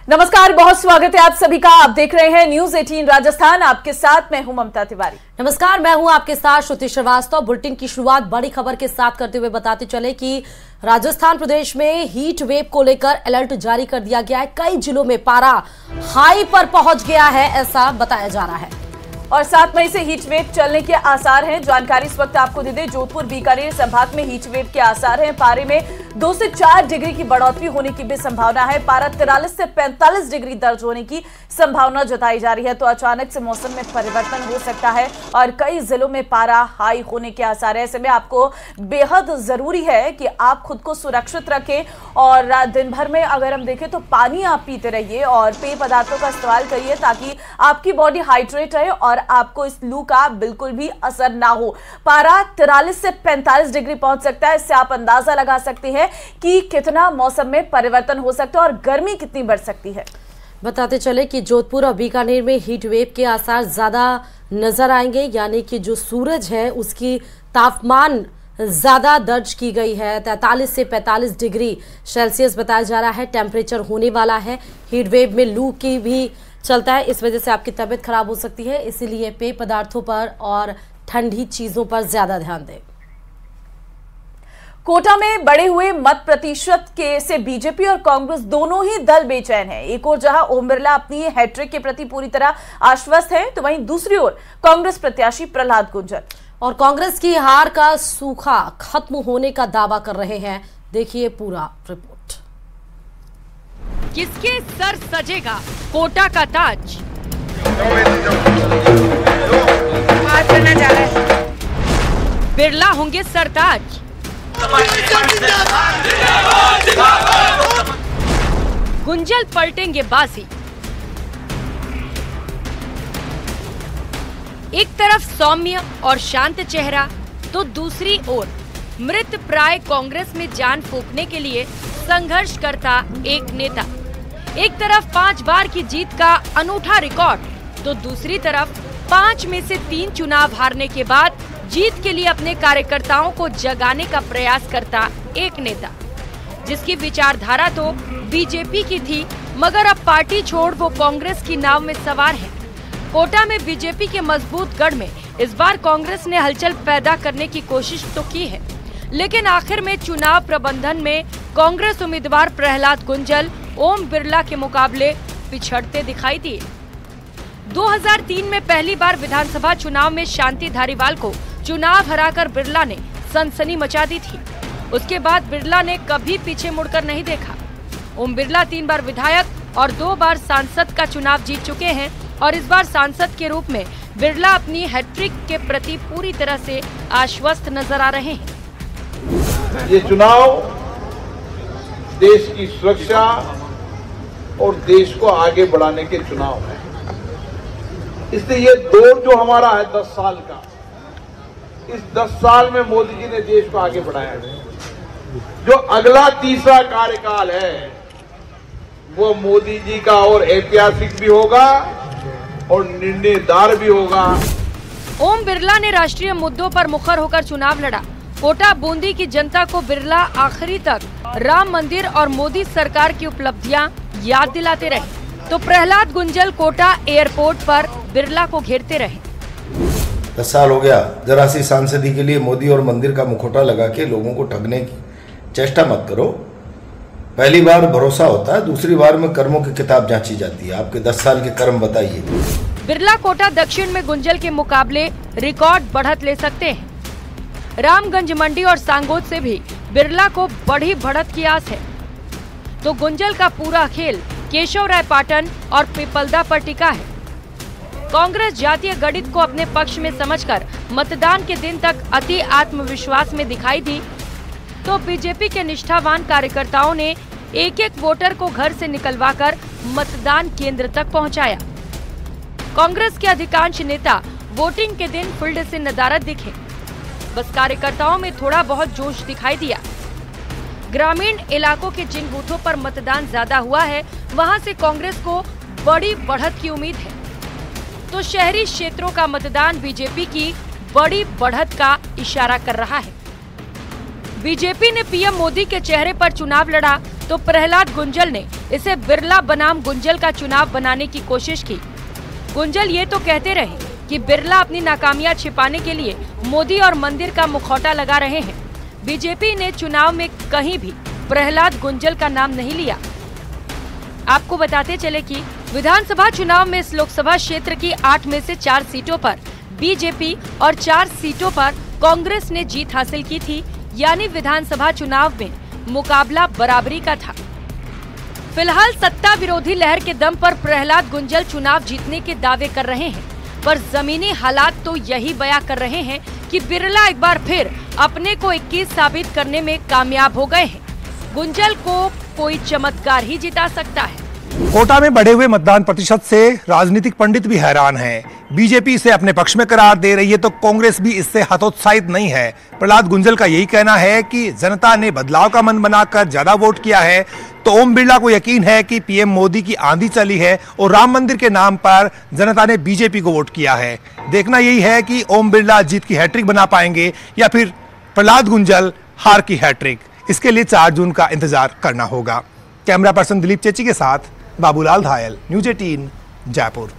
नमस्कार, बहुत स्वागत है आप सभी का। आप देख रहे हैं न्यूज 18 राजस्थान। आपके साथ मैं हूं ममता तिवारी। नमस्कार, मैं हूं आपके साथ श्रुति श्रीवास्तव। बुलेटिन की शुरुआत बड़ी खबर के साथ करते हुए बताते चले कि राजस्थान प्रदेश में हीट वेव को लेकर अलर्ट जारी कर दिया गया है। कई जिलों में पारा हाई पर पहुंच गया है, ऐसा बताया जा रहा है। और 7 मई से हीट वेव चलने के आसार हैं। जानकारी इस वक्त आपको दे दें, जोधपुर बीकानेर संभाग में हीट वेव के आसार हैं। पारे में 2 से 4 डिग्री की बढ़ोतरी होने की भी संभावना है। पारा 43 से 45 डिग्री दर्ज होने की संभावना जताई जा रही है। तो अचानक से मौसम में परिवर्तन हो सकता है और कई जिलों में पारा हाई होने के आसार है। ऐसे में आपको बेहद जरूरी है कि आप खुद को सुरक्षित रखें और दिन भर में अगर हम देखें तो पानी आप पीते रहिए और पेय पदार्थों का इस्तेमाल करिए ताकि आपकी बॉडी हाइड्रेट रहे और आपको इस लू का बिल्कुल भी असर ना हो। पारा 43 से 45 डिग्री पहुंच सकता है। इससे आप अंदाजा लगा सकते हैं कि कितना मौसम में परिवर्तन हो सकता है और गर्मी कितनी बढ़ सकती है। बताते चले कि जोधपुर और बीकानेर में हीट वेव के आसार ज्यादा नजर आएंगे, यानी कि जो सूरज है उसकी तापमान ज्यादा दर्ज की गई है। 43 से 45 डिग्री सेल्सियस बताया जा रहा है टेम्परेचर होने वाला है। हीट वेव में लू की भी चलता है, इस वजह से आपकी तबीयत खराब हो सकती है। इसीलिए पेय पदार्थों पर और ठंडी चीजों पर ज्यादा ध्यान दें। कोटा में बढ़े हुए मत प्रतिशत के से बीजेपी और कांग्रेस दोनों ही दल बेचैन हैं। एक ओर जहां ओम बिरला अपनी हैट्रिक के प्रति पूरी तरह आश्वस्त हैं, तो वहीं दूसरी ओर कांग्रेस प्रत्याशी प्रहलाद गुंजल और कांग्रेस की हार का सूखा खत्म होने का दावा कर रहे हैं। देखिए पूरा रिपोर्ट। किसके सर सजेगा कोटा का ताज? बिरला होंगे सरताज। गुंजल पलटेंगे बाजी। एक तरफ सौम्य और शांत चेहरा तो दूसरी ओर मृत प्राय कांग्रेस में जान फूंकने के लिए संघर्ष करता एक नेता। एक तरफ 5 बार की जीत का अनूठा रिकॉर्ड तो दूसरी तरफ 5 में से 3 चुनाव हारने के बाद जीत के लिए अपने कार्यकर्ताओं को जगाने का प्रयास करता एक नेता, जिसकी विचारधारा तो बीजेपी की थी, मगर अब पार्टी छोड़ वो कांग्रेस की नाव में सवार है। कोटा में बीजेपी के मजबूत गढ़ में इस बार कांग्रेस ने हलचल पैदा करने की कोशिश तो की है, लेकिन आखिर में चुनाव प्रबंधन में कांग्रेस उम्मीदवार प्रहलाद गुंजल ओम बिरला के मुकाबले पिछड़ते दिखाई दिए। 2003 में पहली बार विधानसभा चुनाव में शांति धारीवाल को चुनाव हराकर बिरला ने सनसनी मचा दी थी। उसके बाद बिरला ने कभी पीछे मुड़कर नहीं देखा। ओम बिरला 3 बार विधायक और 2 बार सांसद का चुनाव जीत चुके हैं और इस बार सांसद के रूप में बिरला अपनी हैट्रिक के प्रति पूरी तरह से आश्वस्त नजर आ रहे हैं। ये चुनाव देश की सुरक्षा और देश को आगे बढ़ाने के चुनाव है। इसलिए ये दौर जो हमारा है 10 साल का, इस 10 साल में मोदी जी ने देश को आगे बढ़ाया है। जो अगला तीसरा कार्यकाल है वो मोदी जी का और ऐतिहासिक भी होगा और निर्णयदार भी होगा। ओम बिरला ने राष्ट्रीय मुद्दों पर मुखर होकर चुनाव लड़ा। कोटा बूंदी की जनता को बिरला आखिरी तक राम मंदिर और मोदी सरकार की उपलब्धियां याद दिलाते रहे, तो प्रहलाद गुंजल कोटा एयरपोर्ट पर बिरला को घेरते रहे। 10 साल हो गया, जरा सी सांसदी के लिए मोदी और मंदिर का मुखौटा लगा के लोगों को ठगने की चेष्टा मत करो। पहली बार भरोसा होता है, दूसरी बार में कर्मों की किताब जांची जाती है। आपके 10 साल के कर्म बताइए। बिरला कोटा दक्षिण में गुंजल के मुकाबले रिकॉर्ड बढ़त ले सकते हैं। रामगंज मंडी और सांगोद से भी बिरला को बड़ी बढ़त की आस है, तो गुंजल का पूरा खेल केशव राय पाटन और पिपलदा पर टिका है। कांग्रेस जातीय गणित को अपने पक्ष में समझकर मतदान के दिन तक अति आत्मविश्वास में दिखाई दी, तो बीजेपी के निष्ठावान कार्यकर्ताओं ने एक-एक वोटर को घर से निकलवाकर मतदान केंद्र तक पहुंचाया। कांग्रेस के अधिकांश नेता वोटिंग के दिन फील्ड से नदारद दिखे, बस कार्यकर्ताओं में थोड़ा बहुत जोश दिखाई दिया। ग्रामीण इलाकों के जिन बूथों पर मतदान ज्यादा हुआ है, वहां से कांग्रेस को बड़ी बढ़त की उम्मीद है, तो शहरी क्षेत्रों का मतदान बीजेपी की बड़ी बढ़त का इशारा कर रहा है। बीजेपी ने पीएम मोदी के चेहरे पर चुनाव लड़ा तो प्रहलाद गुंजल ने इसे बिरला बनाम गुंजल का चुनाव बनाने की कोशिश की। गुंजल ये तो कहते रहे कि बिरला अपनी नाकामियां छिपाने के लिए मोदी और मंदिर का मुखौटा लगा रहे हैं। बीजेपी ने चुनाव में कहीं भी प्रहलाद गुंजल का नाम नहीं लिया। आपको बताते चले कि विधानसभा चुनाव में इस लोकसभा क्षेत्र की 8 में से 4 सीटों पर बीजेपी और 4 सीटों पर कांग्रेस ने जीत हासिल की थी, यानी विधानसभा चुनाव में मुकाबला बराबरी का था। फिलहाल सत्ता विरोधी लहर के दम पर प्रहलाद गुंजल चुनाव जीतने के दावे कर रहे हैं, पर जमीनी हालात तो यही बयां कर रहे हैं कि बिरला एक बार फिर अपने को 21 साबित करने में कामयाब हो गए हैं। गुंजल को कोई चमत्कार ही जिता सकता है। कोटा में बढ़े हुए मतदान प्रतिशत से राजनीतिक पंडित भी हैरान हैं। बीजेपी इसे अपने पक्ष में करार दे रही है तो कांग्रेस भी इससे हतोत्साहित नहीं है। प्रहलाद गुंजल का यही कहना है कि जनता ने बदलाव का मन बनाकर ज्यादा वोट किया है, तो ओम बिरला को यकीन है कि पीएम मोदी की आंधी चली है और राम मंदिर के नाम पर जनता ने बीजेपी को वोट किया है। देखना यही है कि ओम बिरला जीत की हैट्रिक बना पाएंगे या फिर प्रहलाद गुंजल हार की हैट्रिक। इसके लिए 4 जून का इंतजार करना होगा। कैमरा पर्सन दिलीप चेची के साथ बाबूलाल धायल, न्यूज़ 18 जयपुर।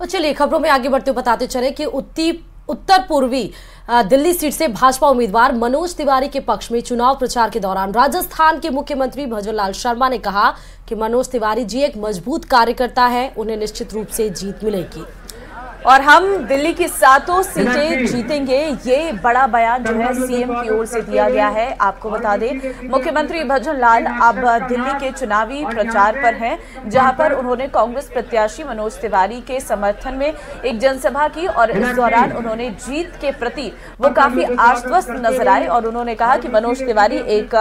और चलिए खबरों में आगे बढ़ते हुए बताते चले कि उत्तर पूर्वी दिल्ली सीट से भाजपा उम्मीदवार मनोज तिवारी के पक्ष में चुनाव प्रचार के दौरान राजस्थान के मुख्यमंत्री भजन लाल शर्मा ने कहा कि मनोज तिवारी जी एक मजबूत कार्यकर्ता है, उन्हें निश्चित रूप से जीत मिलेगी और हम दिल्ली की 7 सीटें जीतेंगे। ये बड़ा बयान जो है सीएम की ओर से दिया गया है। आपको बता दें मुख्यमंत्री भजन लाल अब दिल्ली के चुनावी प्रचार पर हैं, जहां पर उन्होंने कांग्रेस प्रत्याशी मनोज तिवारी के समर्थन में एक जनसभा की और इस दौरान उन्होंने जीत के प्रति वो काफी आश्वस्त नजर आए और उन्होंने कहा कि मनोज तिवारी एक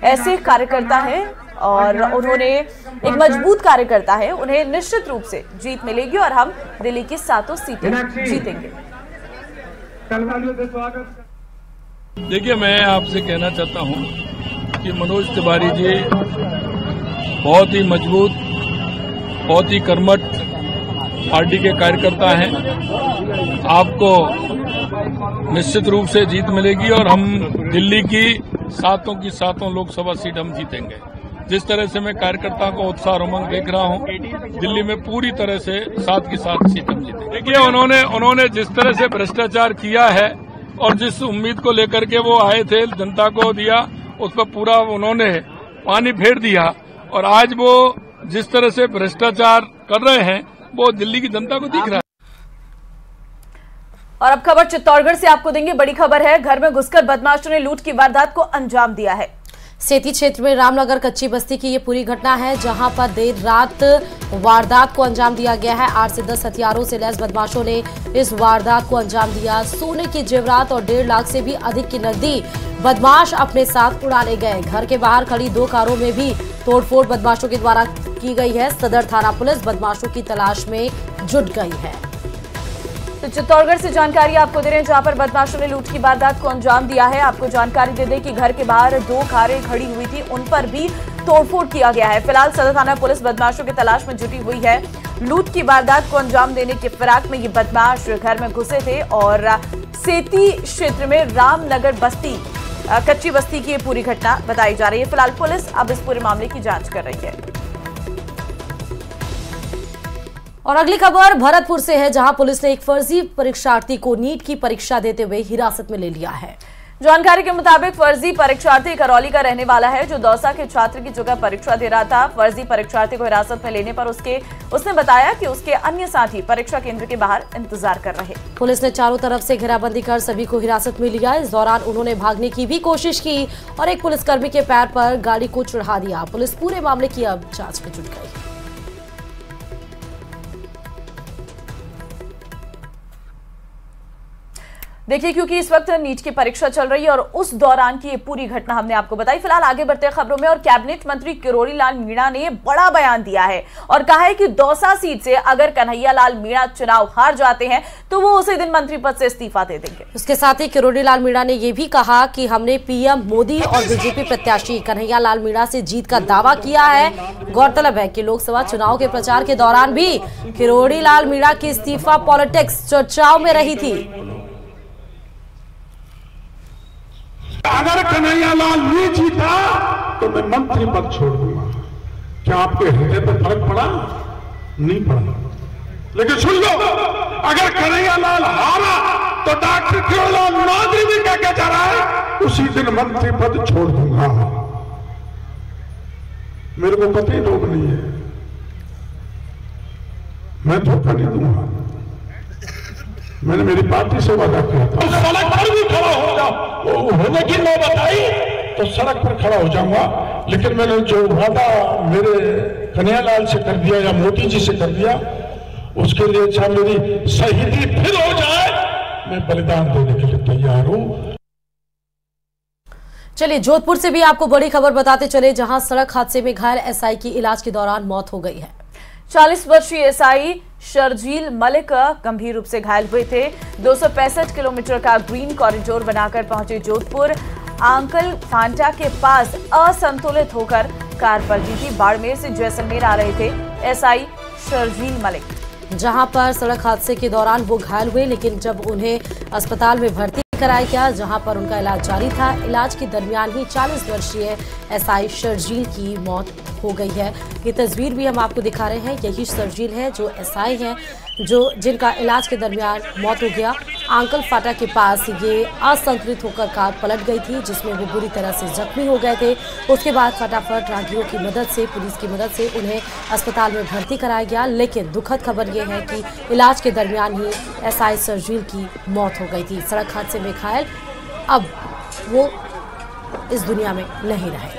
ऐसे कार्यकर्ता है और उन्होंने एक मजबूत कार्यकर्ता है, उन्हें निश्चित रूप से जीत मिलेगी और हम दिल्ली की 7 सीटें जीतेंगे। देखिए, मैं आपसे कहना चाहता हूं कि मनोज तिवारी जी बहुत ही मजबूत, बहुत ही कर्मठ पार्टी के कार्यकर्ता हैं। आपको निश्चित रूप से जीत मिलेगी और हम दिल्ली की 7 की 7 लोकसभा सीट हम जीतेंगे। जिस तरह से मैं कार्यकर्ताओं को उत्साह और उमंग देख रहा हूं, दिल्ली में पूरी तरह से 7 की 7 सीट हम जीतेंगे। देखिए, उन्होंने जिस तरह से भ्रष्टाचार किया है और जिस उम्मीद को लेकर के वो आए थे, जनता को दिया, उस पर पूरा उन्होंने पानी फेर दिया और आज वो जिस तरह से भ्रष्टाचार कर रहे हैं वो दिल्ली की जनता को दिख रहा है। और अब खबर चित्तौड़गढ़ से आपको देंगे। बड़ी खबर है, घर में घुसकर बदमाशों ने लूट की वारदात को अंजाम दिया है। सेती क्षेत्र में रामनगर कच्ची बस्ती की ये पूरी घटना है, जहां पर देर रात वारदात को अंजाम दिया गया है। 8 से 10 हथियारों से लैस बदमाशों ने इस वारदात को अंजाम दिया। सोने की जेवरात और 1.5 लाख से भी अधिक की नकदी बदमाश अपने साथ उड़ा ले गए। घर के बाहर खड़ी 2 कारों में भी तोड़फोड़ बदमाशों के द्वारा की गई है। सदर थाना पुलिस बदमाशों की तलाश में जुट गई है। तो चित्तौड़गढ़ से जानकारी आपको दे रहे हैं, जहां पर बदमाशों ने लूट की वारदात को अंजाम दिया है। आपको जानकारी दे दें कि घर के बाहर 2 कारें खड़ी हुई थी, उन पर भी तोड़फोड़ किया गया है। फिलहाल सदर थाना पुलिस बदमाशों की तलाश में जुटी हुई है। लूट की वारदात को अंजाम देने के फिराक में ये बदमाश घर में घुसे थे और सेती क्षेत्र में रामनगर बस्ती कच्ची बस्ती की ये पूरी घटना बताई जा रही है। फिलहाल पुलिस अब इस पूरे मामले की जांच कर रही है। और अगली खबर भरतपुर से है, जहां पुलिस ने एक फर्जी परीक्षार्थी को नीट की परीक्षा देते हुए हिरासत में ले लिया है। जानकारी के मुताबिक फर्जी परीक्षार्थी करौली का रहने वाला है, जो दौसा के छात्र की जगह परीक्षा दे रहा था। फर्जी परीक्षार्थी को हिरासत में लेने पर उसने बताया कि उसके अन्य साथी परीक्षा केंद्र के बाहर इंतजार कर रहे। पुलिस ने चारों तरफ से घेराबंदी कर सभी को हिरासत में लिया। इस दौरान उन्होंने भागने की भी कोशिश की और एक पुलिसकर्मी के पैर पर गाड़ी को चढ़ा दिया। पुलिस पूरे मामले की अब जांच में जुट गई। देखिए, क्योंकि इस वक्त नीट की परीक्षा चल रही है और उस दौरान की ये पूरी घटना हमने आपको बताई। फिलहाल आगे बढ़ते हैं खबरों में और कैबिनेट मंत्री किरोड़ी लाल मीणा ने बड़ा बयान दिया है और कहा है कि दौसा सीट से अगर कन्हैया लाल मीणा चुनाव हार जाते हैं तो वो उसी दिन मंत्री पद से इस्तीफा दे देंगे। उसके साथ ही किरोड़ी लाल मीणा ने यह भी कहा कि हमने पीएम मोदी और बीजेपी प्रत्याशी कन्हैया लाल मीणा से जीत का दावा किया है। गौरतलब है कि लोकसभा चुनाव के प्रचार के दौरान भी किरोड़ी लाल मीणा की इस्तीफा पॉलिटिक्स चर्चाओं में रही थी। अगर कन्हैयालाल नहीं जीता तो मैं मंत्री पद छोड़ दूंगा। क्या आपके हृदय पर फर्क पड़ा? नहीं पड़ा। लेकिन सुन लो, अगर कन्हैयालाल हारा तो डॉक्टर केवललाल मांझी भी क्या कह रहा है, उसी दिन मंत्री पद छोड़ दूंगा। मेरे को पता ही लोग नहीं है, मैं धोखा नहीं दूंगा। मैंने मेरी पार्टी से वादा किया था सड़क पर भी खड़ा हो जाओ, होने की नौबत आई तो सड़क पर खड़ा हो जाऊंगा। लेकिन मैंने जो वादा मेरे कन्हैयालाल से कर दिया या मोदी जी से कर दिया, उसके लिए चाहे मेरी शहीदी फिर हो जाए, मैं बलिदान देने के लिए तैयार हूं। चलिए जोधपुर से भी आपको बड़ी खबर बताते चले, जहां सड़क हादसे में घायल एसआई की इलाज के दौरान मौत हो गई है। 40 वर्षीय एसआई शर्जील मलिक गंभीर रूप से घायल हुए थे। 265 किलोमीटर का ग्रीन कॉरिडोर बनाकर पहुंचे जोधपुर आंकल फांटा के पास असंतुलित होकर कार पलटी थी। बाड़मेर से जैसलमेर आ रहे थे एसआई शर्जील मलिक, जहां पर सड़क हादसे के दौरान वो घायल हुए, लेकिन जब उन्हें अस्पताल में भर्ती कराया गया, जहां पर उनका इलाज जारी था, इलाज के दरमियान ही 40 वर्षीय एसआई शर्जील की मौत हो गई है। ये तस्वीर भी हम आपको दिखा रहे हैं, यही शर्जील है जो एसआई हैं, जिनका इलाज के दरमियान मौत हो गया। आंकल फाटा के पास ये असंतुलित होकर कार पलट गई थी, जिसमें वो बुरी तरह से जख्मी हो गए थे। उसके बाद फटाफट राहगीरों की मदद से, पुलिस की मदद से उन्हें अस्पताल में भर्ती कराया गया। लेकिन दुखद खबर ये है कि इलाज के दरमियान ही एसआई शर्जील की मौत हो गई थी। सड़क हादसे में घायल अब वो इस दुनिया में नहीं रहे।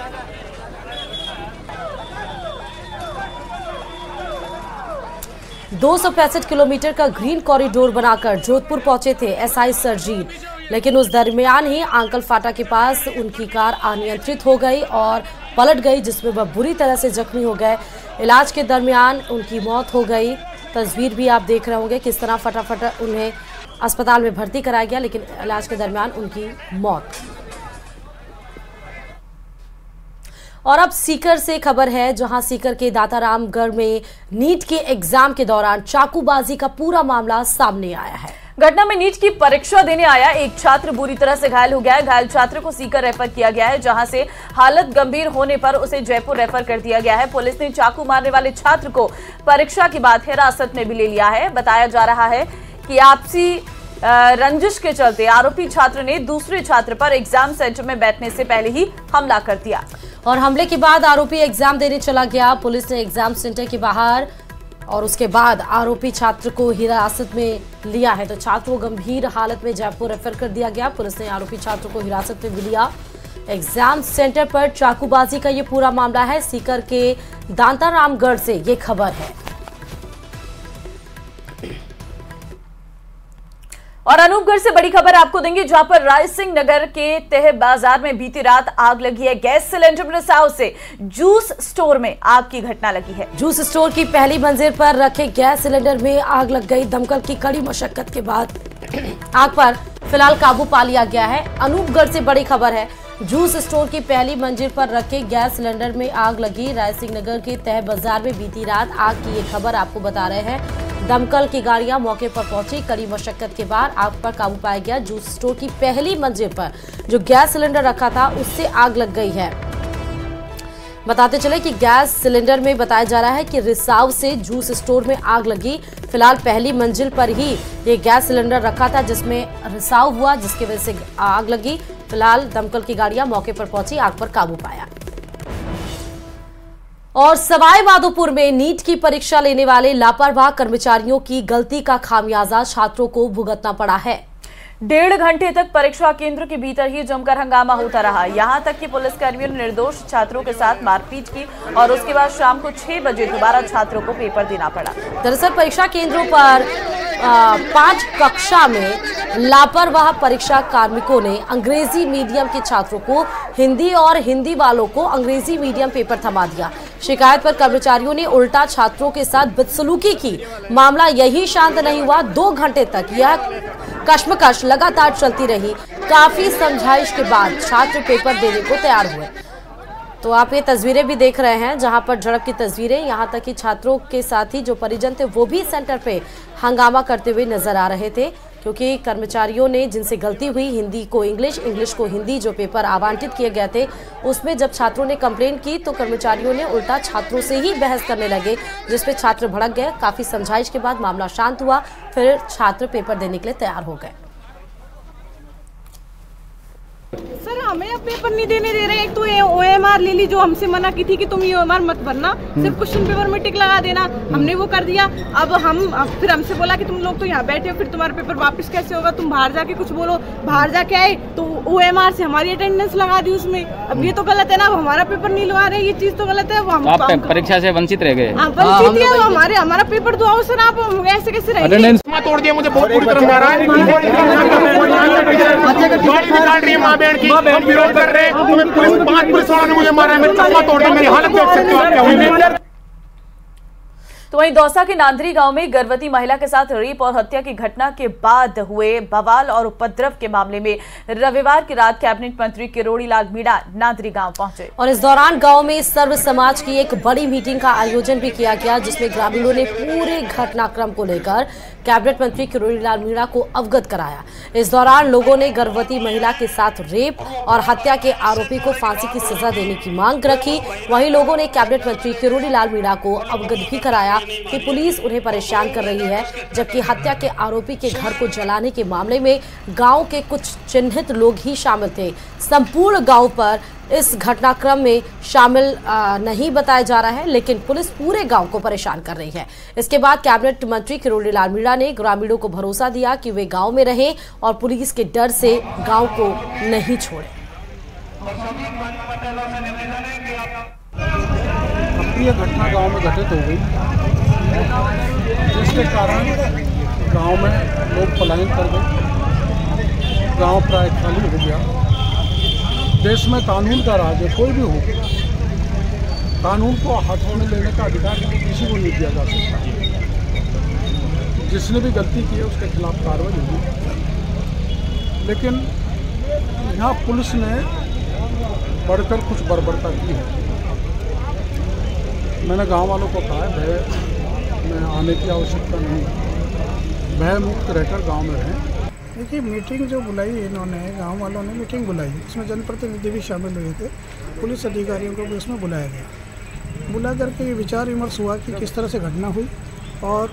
दो 265 किलोमीटर का ग्रीन कॉरिडोर बनाकर जोधपुर पहुंचे थे एसआई शर्जील, लेकिन उस दरमियान ही आंकल फाटा के पास उनकी कार अनियंत्रित हो गई और पलट गई, जिसमें वह बुरी तरह से जख्मी हो गए। इलाज के दरमियान उनकी मौत हो गई। तस्वीर भी आप देख रहे होंगे किस तरह फटाफट उन्हें अस्पताल में भर्ती कराया गया, लेकिन इलाज के दरमियान उनकी मौत। और अब सीकर से खबर है, जहां सीकर के दातारामगढ़ में नीट के एग्जाम के दौरान चाकूबाजी का पूरा मामला सामने आया है। घटना में नीट की परीक्षा देने आया एक छात्र बुरी तरह से घायल हो गया है। घायल छात्र को सीकर रेफर किया गया है, जहां से हालत गंभीर होने पर उसे जयपुर रेफर कर दिया गया है। पुलिस ने चाकू मारने वाले छात्र को परीक्षा के बाद हिरासत में भी ले लिया है। बताया जा रहा है कि आपसी रंजिश के चलते आरोपी छात्र ने दूसरे छात्र पर एग्जाम सेंटर में बैठने से पहले ही हमला कर दिया और हमले के बाद आरोपी एग्जाम देने चला गया। पुलिस ने एग्जाम सेंटर के बाहर और उसके बाद आरोपी छात्र को हिरासत में लिया है, तो छात्र को गंभीर हालत में जयपुर रेफर कर दिया गया। पुलिस ने आरोपी छात्र को हिरासत में भी लिया। एग्जाम सेंटर पर चाकूबाजी का ये पूरा मामला है। सीकर के दातारामगढ़ से ये खबर है। और अनूपगढ़ से बड़ी खबर आपको देंगे, जहां पर राय सिंह नगर के तह बाजार में बीती रात आग लगी है। गैस सिलेंडर में रिसाव से जूस स्टोर में आग की घटना लगी है। जूस स्टोर की पहली मंजिल पर रखे गैस सिलेंडर में आग लग गई। दमकल की कड़ी मशक्कत के बाद आग पर फिलहाल काबू पा लिया गया है। अनूपगढ़ से बड़ी खबर है, जूस स्टोर की पहली मंजिल पर रखे गैस सिलेंडर में आग लगी। राय सिंह नगर के तह बाजार में बीती रात आग की ये खबर आपको बता रहे हैं। दमकल की गाड़ियां मौके पर पहुंची। कड़ी मशक्कत के बाद आग पर काबू पाया गया। जूस स्टोर की पहली मंजिल पर जो गैस सिलेंडर रखा था उससे आग लग गई है। बताते चले कि गैस सिलेंडर में बताया जा रहा है कि रिसाव से जूस स्टोर में आग लगी। फिलहाल पहली मंजिल पर ही ये गैस सिलेंडर रखा था, जिसमें रिसाव हुआ, जिसकी वजह से आग लगी। फिलहाल दमकल की गाड़ियां मौके पर पहुंची, आग पर काबू पाया। और सवाई माधोपुर में नीट की परीक्षा लेने वाले लापरवाह कर्मचारियों की गलती का खामियाजा छात्रों को भुगतना पड़ा है। 1.5 घंटे तक परीक्षा केंद्र के भीतर ही जमकर हंगामा होता रहा। यहां तक कि पुलिसकर्मियों ने निर्दोष छात्रों के साथ मारपीट की और उसके बाद शाम को 6 बजे दोबारा छात्रों को पेपर देना पड़ा। दरअसल परीक्षा केंद्रों पर 5 कक्षा में लापरवाह परीक्षा कार्मिकों ने अंग्रेजी मीडियम के छात्रों को हिंदी और हिंदी वालों को अंग्रेजी मीडियम पेपर थमा दिया। शिकायत पर कर्मचारियों ने उल्टा छात्रों के साथ बदसलूकी की। मामला यही शांत नहीं हुआ। 2 घंटे तक यह कश्मकश लगातार चलती रही। काफी समझाइश के बाद छात्र पेपर देने को तैयार हुए। तो आप ये तस्वीरें भी देख रहे हैं, जहां पर झड़प की तस्वीरें। यहां तक कि छात्रों के साथ ही जो परिजन थे वो भी सेंटर पे हंगामा करते हुए नजर आ रहे थे। क्योंकि कर्मचारियों ने जिनसे गलती हुई, हिंदी को इंग्लिश, इंग्लिश को हिंदी, जो पेपर आवंटित किए गए थे उसमें जब छात्रों ने कंप्लेन की तो कर्मचारियों ने उल्टा छात्रों से ही बहस करने लगे, जिसपे छात्र भड़क गए। काफी समझाइश के बाद मामला शांत हुआ, फिर छात्र पेपर देने के लिए तैयार हो गए। सर हमें अब पेपर नहीं देने दे रहे हैं। एक तो ये OMR ले ली जो हमसे मना की थी कि तुम ये OMR मत भरना, सिर्फ क्वेश्चन पेपर में टिक लगा देना, हमने वो कर दिया। अब फिर हमसे बोला कि तुम लोग तो यहाँ बैठे हो, फिर तुम्हारा पेपर वापस कैसे होगा, तुम बाहर जाके कुछ बोलो। बाहर जाके आए तो OMR से हमारी अटेंडेंस लगा दी उसमें। अब ये तो गलत है ना, अब हमारा पेपर नहीं लगा रहे, ये चीज तो गलत है। हम परीक्षा से वंचित रह गए, वंचित है। हमारा पेपर दो सर, आप ऐसे कैसे रहेंगे? तोड़ दिया, मुझे बहुत बुरी तरह मारा है। विरोध कर रहे हैं, पांच पुलिस वालों ने मुझे मारा है, मेरे चश्मा तोड़ दिया, मेरी हालत देख सकते हो आप क्या हुई। तो वहीं दौसा के नांदरी गांव में गर्भवती महिला के साथ रेप और हत्या की घटना के बाद हुए बवाल और उपद्रव के मामले में रविवार की रात कैबिनेट मंत्री किरोड़ी लाल मीणा नांदरी गांव पहुंचे और इस दौरान गांव में सर्व समाज की एक बड़ी मीटिंग का आयोजन भी किया गया, जिसमें ग्रामीणों ने पूरे घटनाक्रम को लेकर कैबिनेट मंत्री किरोड़ी लाल मीणा को अवगत कराया। इस दौरान लोगों ने गर्भवती महिला के साथ रेप और हत्या के आरोपी को फांसी की सजा देने की मांग रखी। वहीं लोगों ने कैबिनेट मंत्री किरोड़ी लाल मीणा को अवगत भी कराया कि पुलिस उन्हें परेशान कर रही है, जबकि हत्या के आरोपी के घर को जलाने के मामले में गांव के कुछ चिन्हित लोग ही शामिल थे। संपूर्ण गांव पर इस घटनाक्रम में शामिल नहीं बताया जा रहा है, लेकिन पुलिस पूरे गांव को परेशान कर रही है। इसके बाद कैबिनेट मंत्री किरोड़ी लाल मीणा ने ग्रामीणों को भरोसा दिया कि वे गांव में रहें और पुलिस के डर से गांव को नहीं छोड़ें। अप्रिय घटना गांव में घटित हो गई, जिसके कारण गांव में लोग पलायन कर गए, गांव प्राय खाली हो गया। देश में कानून का राज है, कोई भी हो, कानून को हाथों में लेने का अधिकार किसी को नहीं दिया जा सकता। जिसने भी गलती की है उसके खिलाफ कार्रवाई होगी, लेकिन यहाँ पुलिस ने बढ़कर कुछ बर्बरता की है। मैंने गांव वालों को कहा है भय में आने की आवश्यकता नहीं, भय मुक्त रहकर गांव में रहें। देखिए, मीटिंग जो बुलाई इन्होंने, गांव वालों ने मीटिंग बुलाई, इसमें जनप्रतिनिधि भी शामिल हुए थे, पुलिस अधिकारियों को भी उसमें बुलाया गया। बुला करके ये विचार विमर्श हुआ कि किस तरह से घटना हुई और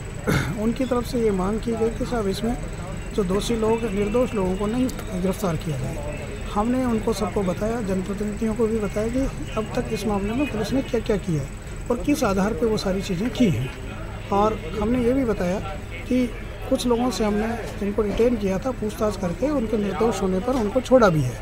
उनकी तरफ से ये मांग की गई कि साहब इसमें जो दोषी लोग, निर्दोष लोगों को नहीं गिरफ्तार किया जाए। हमने उनको सबको बताया, जनप्रतिनिधियों को भी बताया कि अब तक इस मामले में पुलिस ने क्या क्या किया है और किस आधार पर वो सारी चीज़ें की हैं। और हमने ये भी बताया कि कुछ लोगों से हमने जिनको डिटेन किया था, पूछताछ करके उनके निर्दोष होने पर उनको छोड़ा भी है।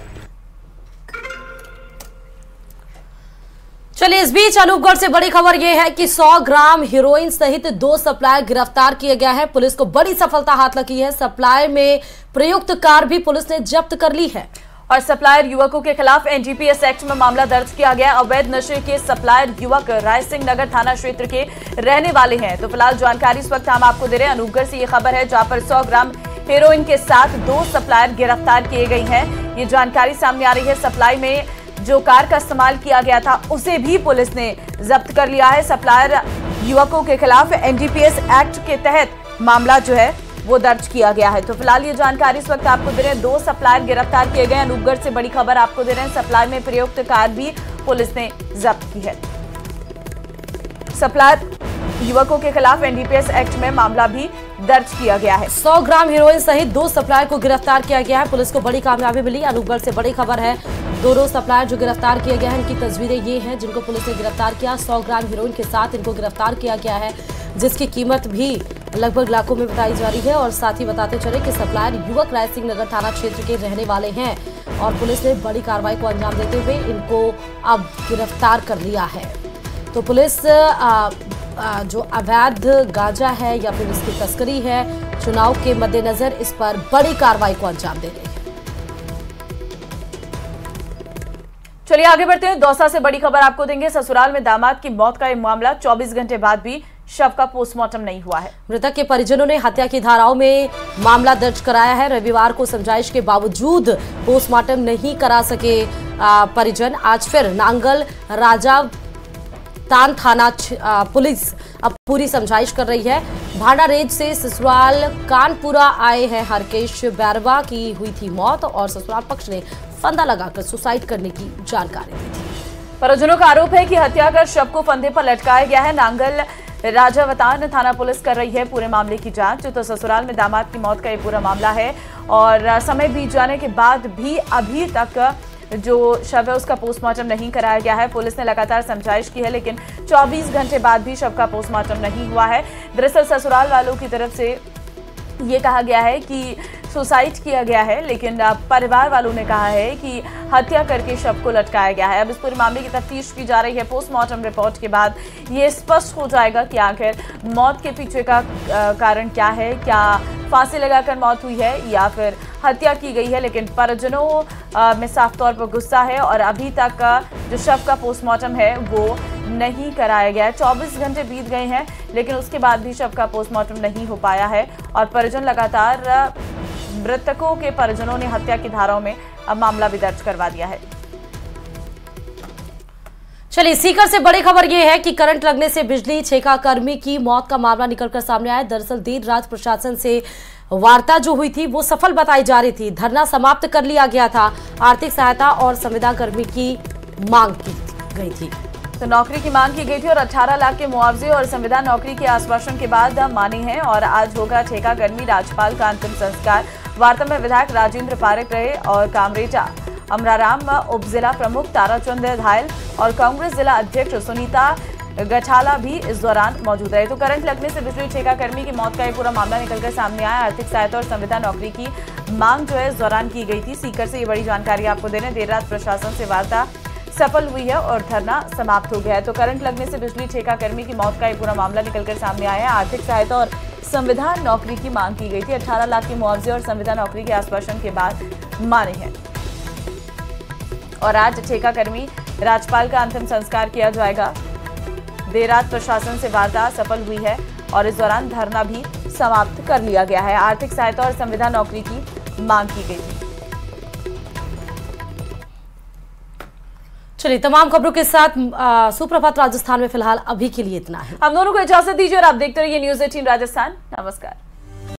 चलिए, इस बीच अनूपगढ़ से बड़ी खबर यह है कि 100 ग्राम हीरोइन सहित 2 सप्लायर गिरफ्तार किए गए हैं। पुलिस को बड़ी सफलता हाथ लगी है। सप्लायर में प्रयुक्त कार भी पुलिस ने जब्त कर ली है और सप्लायर युवकों के खिलाफ NDPS एक्ट में मामला दर्ज किया गया। अवैध नशे के सप्लायर युवक राय सिंह नगर थाना क्षेत्र के रहने वाले हैं। तो फिलहाल जानकारी इस वक्त हम आपको दे रहे हैं। अनूपगढ़ से ये खबर है, जहां पर 100 ग्राम हेरोइन के साथ 2 सप्लायर गिरफ्तार किए गए हैं। ये जानकारी सामने आ रही है। सप्लाई में जो कार का इस्तेमाल किया गया था उसे भी पुलिस ने जब्त कर लिया है। सप्लायर युवकों के खिलाफ NDPS एक्ट के तहत मामला जो है वो दर्ज किया गया है। तो फिलहाल ये जानकारी इस वक्त आपको दे रहे हैं। 2 सप्लायर गिरफ्तार किए गए। अनूपगढ़ से बड़ी खबर आपको दे रहे हैं। सप्लाई में प्रयुक्त कार भी पुलिस ने जब्त की है। सप्लायर युवकों के खिलाफ NDPS एक्ट में मामला भी दर्ज किया गया है। 100 ग्राम हेरोइन सहित 2 सप्लायर को गिरफ्तार किया गया है। पुलिस को बड़ी कामयाबी मिली। अनूपगढ़ से बड़ी खबर है। दोनों सप्लायर जो गिरफ्तार किए गए हैं, इनकी तस्वीरें ये हैं जिनको पुलिस ने गिरफ्तार किया। 100 ग्राम हेरोइन के साथ इनको गिरफ्तार किया गया है, जिसकी कीमत भी लगभग लाखों में बताई जा रही है। और साथ ही बताते चले कि सप्लायर युवक राय सिंह नगर थाना क्षेत्र के रहने वाले हैं और पुलिस ने बड़ी कार्रवाई को अंजाम देते हुए इनको अब गिरफ्तार कर लिया है। तो पुलिस जो अवैध गांजा है या फिर इसकी तस्करी है, चुनाव के मद्देनजर इस पर बड़ी कार्रवाई को अंजाम दे रही है। चलिए आगे बढ़ते हैं। दौसा से बड़ी खबर आपको देंगे। ससुराल में दामाद की मौत का यह मामला 24 घंटे बाद भी शव का पोस्टमार्टम नहीं हुआ है। मृतक के परिजनों ने हत्या की धाराओं में मामला दर्ज कराया है। रविवार को समझाइश के बावजूद पोस्टमार्टम नहीं करा सके परिजन। आज फिर नांगल राजा तान थाना पुलिस अब पूरी समझाइश कर रही है। भांडा रेंज से ससुराल कानपुरा आए हैं हरकेश बैरवा की हुई थी मौत और ससुराल पक्ष ने फंदा लगाकर सुसाइड करने की जानकारी दी थी। परिजनों का आरोप है कि हत्या कर शव को फंदे पर लटकाया गया है। नांगल राजावतान थाना पुलिस कर रही है पूरे मामले की जांच। तो ससुराल में दामाद की मौत का ये पूरा मामला है और समय बीत जाने के बाद भी अभी तक जो शव है उसका पोस्टमार्टम नहीं कराया गया है। पुलिस ने लगातार समझाइश की है लेकिन 24 घंटे बाद भी शव का पोस्टमार्टम नहीं हुआ है। दरअसल ससुराल वालों की तरफ से ये कहा गया है कि सुसाइड किया गया है, लेकिन परिवार वालों ने कहा है कि हत्या करके शव को लटकाया गया है। अब इस पूरे मामले की तफ्तीश की जा रही है। पोस्टमार्टम रिपोर्ट के बाद ये स्पष्ट हो जाएगा कि आखिर मौत के पीछे का कारण क्या है, क्या फांसी लगाकर मौत हुई है या फिर हत्या की गई है। लेकिन परिजनों में साफ तौर पर गुस्सा है और अभी तक जो शव का पोस्टमार्टम है वो नहीं कराया गया है। 24 घंटे बीत गए हैं लेकिन उसके बाद भी शव का पोस्टमार्टम नहीं हो पाया है और परिजन लगातार मृतकों के परिजनों ने हत्या की धाराओं में अब मामला भी दर्ज करवा दिया है। चलिए, सीकर से बड़ी खबर यह है कि करंट लगने से बिजली ठेका कर्मी की मौत का मामला निकलकर सामने आया। दरअसल देर रात प्रशासन से वार्ता जो हुई थी वो सफल बताई जा रही थी। धरना समाप्त कर लिया गया था। आर्थिक सहायता और संविदा कर्मी की मांग की गई थी। तो नौकरी की मांग की गई थी और 18 लाख के मुआवजे और संविदा नौकरी के आश्वासन के बाद मानी है और आज होगा ठेका कर्मी राजपाल का अंतिम संस्कार। वार्ता में विधायक राजेंद्र पारेख रहे और कामरेज अमराराम, उप जिला प्रमुख ताराचंद घायल और कांग्रेस जिला अध्यक्ष सुनीता गठाला भी इस दौरान मौजूद रहे। तो करंट लगने से बिजली ठेका कर्मी की मौत का ये पूरा मामला निकलकर सामने आया। आर्थिक सहायता और संविदा नौकरी की मांग जो है इस दौरान की गई थी। सीकर से ये बड़ी जानकारी आपको देने देर रात प्रशासन से वार्ता सफल हुई है और धरना समाप्त हो गया है। तो करंट लगने से बिजली ठेका कर्मी की मौत का ये पूरा मामला निकलकर सामने आया है। आर्थिक सहायता और संविदा नौकरी की मांग की गई थी। 18 लाख के मुआवजे और संविदा नौकरी के आश्वासन के बाद माने हैं और आज ठेका कर्मी राजपाल का अंतिम संस्कार किया जाएगा। देर रात प्रशासन से वार्ता सफल हुई है और इस दौरान धरना भी समाप्त कर लिया गया है। आर्थिक सहायता और संविदा नौकरी की मांग की गई थी। चलिए, तमाम खबरों के साथ सुप्रभात राजस्थान में फिलहाल अभी के लिए इतना है। हम दोनों को इजाजत दीजिए और आप देखते रहिए न्यूज़ 18 राजस्थान। नमस्कार।